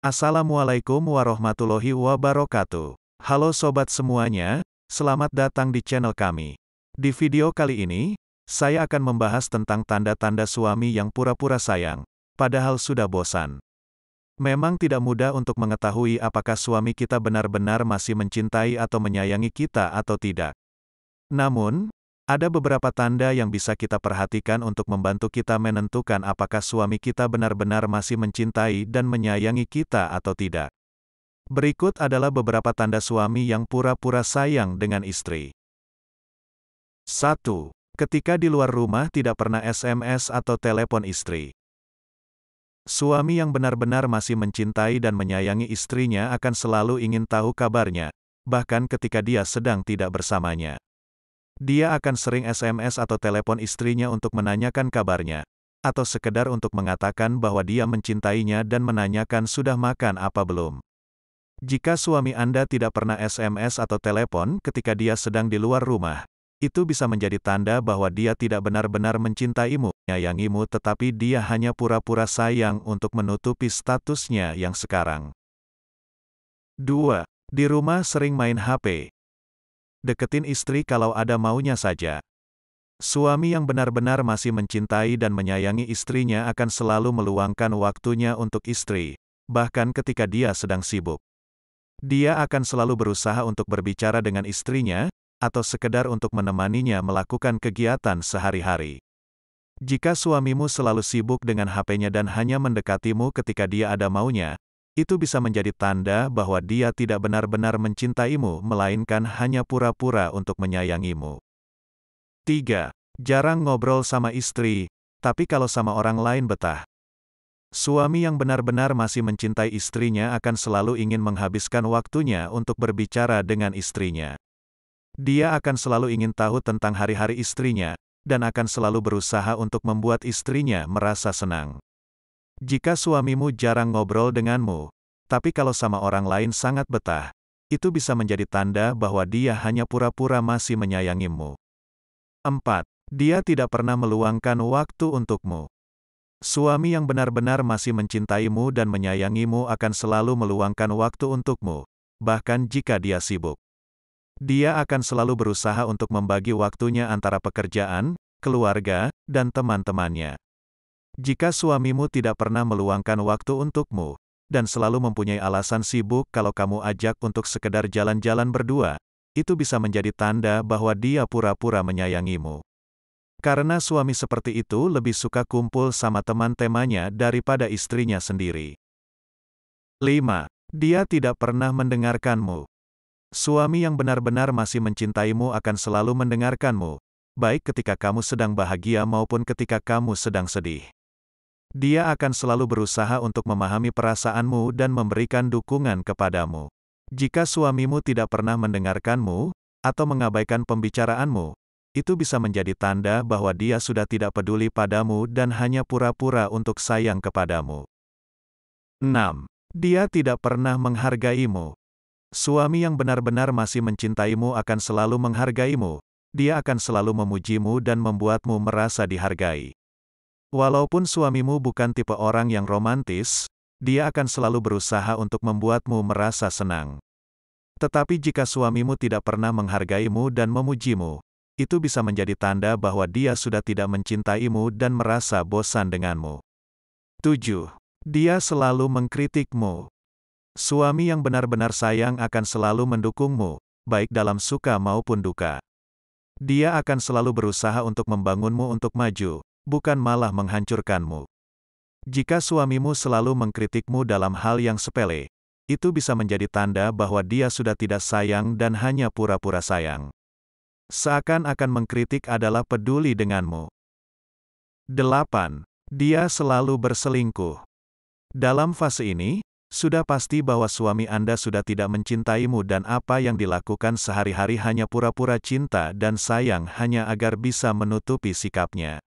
Assalamualaikum warahmatullahi wabarakatuh. Halo sobat semuanya, selamat datang di channel kami. Di video kali ini, saya akan membahas tentang tanda-tanda suami yang pura-pura sayang, padahal sudah bosan. Memang tidak mudah untuk mengetahui apakah suami kita benar-benar masih mencintai atau menyayangi kita atau tidak. Namun, ada beberapa tanda yang bisa kita perhatikan untuk membantu kita menentukan apakah suami kita benar-benar masih mencintai dan menyayangi kita atau tidak. Berikut adalah beberapa tanda suami yang pura-pura sayang dengan istri. 1. Ketika di luar rumah tidak pernah SMS atau telepon istri. Suami yang benar-benar masih mencintai dan menyayangi istrinya akan selalu ingin tahu kabarnya, bahkan ketika dia sedang tidak bersamanya. Dia akan sering SMS atau telepon istrinya untuk menanyakan kabarnya, atau sekedar untuk mengatakan bahwa dia mencintainya dan menanyakan sudah makan apa belum. Jika suami Anda tidak pernah SMS atau telepon ketika dia sedang di luar rumah, itu bisa menjadi tanda bahwa dia tidak benar-benar mencintaimu, menyayangimu, tetapi dia hanya pura-pura sayang untuk menutupi statusnya yang sekarang. 2. Di rumah sering main HP. Deketin istri kalau ada maunya saja. Suami yang benar-benar masih mencintai dan menyayangi istrinya akan selalu meluangkan waktunya untuk istri, bahkan ketika dia sedang sibuk. Dia akan selalu berusaha untuk berbicara dengan istrinya, atau sekedar untuk menemaninya melakukan kegiatan sehari-hari. Jika suamimu selalu sibuk dengan HP-nya dan hanya mendekatimu ketika dia ada maunya, itu bisa menjadi tanda bahwa dia tidak benar-benar mencintaimu, melainkan hanya pura-pura untuk menyayangimu. 3. Jarang ngobrol sama istri, tapi kalau sama orang lain betah. Suami yang benar-benar masih mencintai istrinya akan selalu ingin menghabiskan waktunya untuk berbicara dengan istrinya. Dia akan selalu ingin tahu tentang hari-hari istrinya, dan akan selalu berusaha untuk membuat istrinya merasa senang. Jika suamimu jarang ngobrol denganmu, tapi kalau sama orang lain sangat betah, itu bisa menjadi tanda bahwa dia hanya pura-pura masih menyayangimu. 4. Dia tidak pernah meluangkan waktu untukmu. Suami yang benar-benar masih mencintaimu dan menyayangimu akan selalu meluangkan waktu untukmu, bahkan jika dia sibuk. Dia akan selalu berusaha untuk membagi waktunya antara pekerjaan, keluarga, dan teman-temannya. Jika suamimu tidak pernah meluangkan waktu untukmu, dan selalu mempunyai alasan sibuk kalau kamu ajak untuk sekedar jalan-jalan berdua, itu bisa menjadi tanda bahwa dia pura-pura menyayangimu. Karena suami seperti itu lebih suka kumpul sama teman-temannya daripada istrinya sendiri. 5. Dia tidak pernah mendengarkanmu. Suami yang benar-benar masih mencintaimu akan selalu mendengarkanmu, baik ketika kamu sedang bahagia maupun ketika kamu sedang sedih. Dia akan selalu berusaha untuk memahami perasaanmu dan memberikan dukungan kepadamu. Jika suamimu tidak pernah mendengarkanmu, atau mengabaikan pembicaraanmu, itu bisa menjadi tanda bahwa dia sudah tidak peduli padamu dan hanya pura-pura untuk sayang kepadamu. 6. Dia tidak pernah menghargaimu. Suami yang benar-benar masih mencintaimu akan selalu menghargaimu. Dia akan selalu memujimu dan membuatmu merasa dihargai. Walaupun suamimu bukan tipe orang yang romantis, dia akan selalu berusaha untuk membuatmu merasa senang. Tetapi jika suamimu tidak pernah menghargaimu dan memujimu, itu bisa menjadi tanda bahwa dia sudah tidak mencintaimu dan merasa bosan denganmu. 7. Dia selalu mengkritikmu. Suami yang benar-benar sayang akan selalu mendukungmu, baik dalam suka maupun duka. Dia akan selalu berusaha untuk membangunmu untuk maju, bukan malah menghancurkanmu. Jika suamimu selalu mengkritikmu dalam hal yang sepele, itu bisa menjadi tanda bahwa dia sudah tidak sayang dan hanya pura-pura sayang. Seakan-akan mengkritik adalah peduli denganmu. 8. Dia selalu berselingkuh. Dalam fase ini, sudah pasti bahwa suami Anda sudah tidak mencintaimu dan apa yang dilakukan sehari-hari hanya pura-pura cinta dan sayang hanya agar bisa menutupi sikapnya.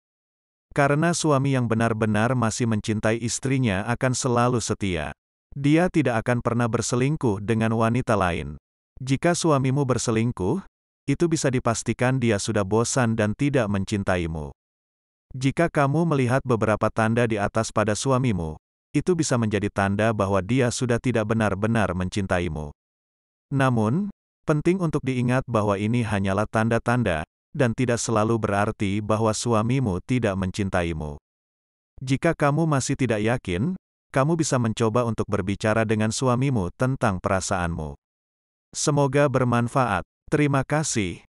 Karena suami yang benar-benar masih mencintai istrinya akan selalu setia. Dia tidak akan pernah berselingkuh dengan wanita lain. Jika suamimu berselingkuh, itu bisa dipastikan dia sudah bosan dan tidak mencintaimu. Jika kamu melihat beberapa tanda di atas pada suamimu, itu bisa menjadi tanda bahwa dia sudah tidak benar-benar mencintaimu. Namun, penting untuk diingat bahwa ini hanyalah tanda-tanda, dan tidak selalu berarti bahwa suamimu tidak mencintaimu. Jika kamu masih tidak yakin, kamu bisa mencoba untuk berbicara dengan suamimu tentang perasaanmu. Semoga bermanfaat. Terima kasih.